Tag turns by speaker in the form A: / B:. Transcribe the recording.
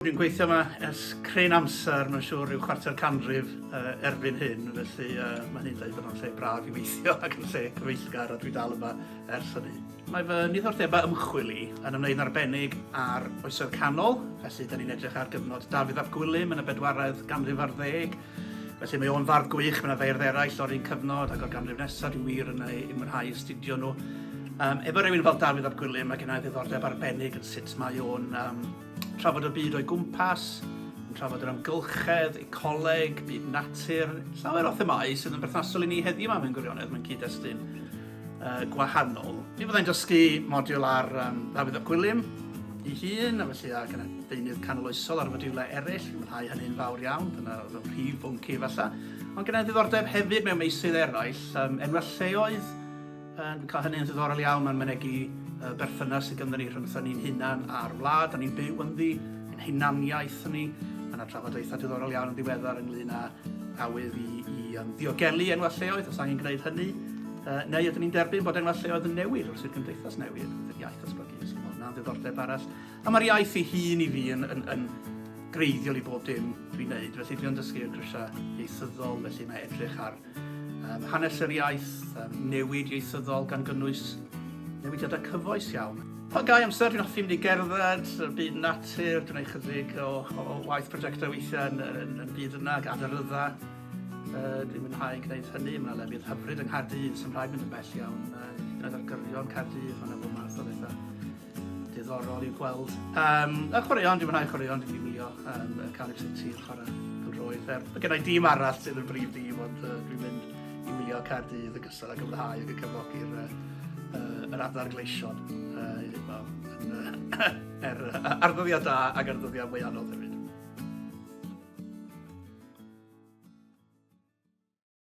A: Dwi'n gweithio yma ers cryn amser, mae'n siŵr rhyw chwarter canrif erbyn hyn, felly mae'n hyn dweud bod o'n lle braf i weithio ac yn lle cyfeillgar a dwi dal yma ers hynny. Mae fy niddordebau ymchwil i yn ymwneud arbennig ar oesoedd canol, felly da ni'n edrych ar gyfnod Dafydd ap Gwilym yn y 4edd ganrif ar 10. Felly mae o'n fardd gwych, mae yna feirdd eraill o'r un cyfnod ac o'r ganrif nesaf, dwi'n wir yn ei mwynhau astudio nhw. Efo rhywun fel Dafydd ap Gwilym, mae gennau ddiddordeb arbennig yn sut mae o'n trafod y byd o'i gwmpas, yn trafod yr amgylchedd, ecoleg, byd natur, llawer o themau sydd yn berthnasol i ni heddiw yma mewn gwirionedd, mewn cyd-destun gwahanol. Mi fyddai'n dysgu modiwl ar Dafydd ap Gwilym ei hun, a felly ag yna deunydd canoloesol ar fodiwlau eraill, fi'n mwynhau hynny'n fawr iawn, dyna fel rhif bwnci falle. Ond gennau ddiddordeb hefyd mewn meysydd eraill, enwau lleoedd, fi'n cael hynny'n ddiddorol iawn, mae'n mynegu berthynas sydd ganddyn ni rhwng ni'n hunan a'r wlad, a ni'n byw ynddi, ein hunaniaeth ni. Mae yna trafodaethau diddorol iawn yn ddiweddar ynglyn â awydd i ddiogelu enwau lleoedd, os angen gwneud hynny. Neu ydyn ni'n derbyn bod enwau lleoedd yn newid wrth i'r gymdeithas newid, wrth i'r iaith osgogi, sy'n bod yna'n ddiddordeb arall. A mae'r iaith ei hun i fi yn greiddiol i bob dim dwi'n gwneud, felly dwi'n dysgu y grisiau ieithyddol, felly mae edrych ar hanes yr iaith, newid ieithyddol gan gynnwys newidiadau cyfoes iawn. O gai amser, dwi'n hoffi mynd i gerdded, byd natur, dwi'n gwneud chydig o waith prosiectau weithiau yn byd yna, ac aderydda. Dwi'n mwynhau gwneud hynny, mae yna lefydd hyfryd yng Nghaerdydd, sy'n rhaid mynd yn bell iawn. Gwneud ar gyrion Caerdydd, mae yna bod math o bethau diddorol i'w gweld. A chwaraeon, dwi'n mwynhau chwaraeon, dwi'n wylio Cardiff City yn chwarae pêl-droed. Mae gennau dîm arall sydd yn brif dîm, ond dwi'n mynd i wylio Caerdydd yn gystal ag ymwynhau ac yn cyflogi'r yr adar gleision, ardyddiad da ac ardyddiad mwy anodd hefyd.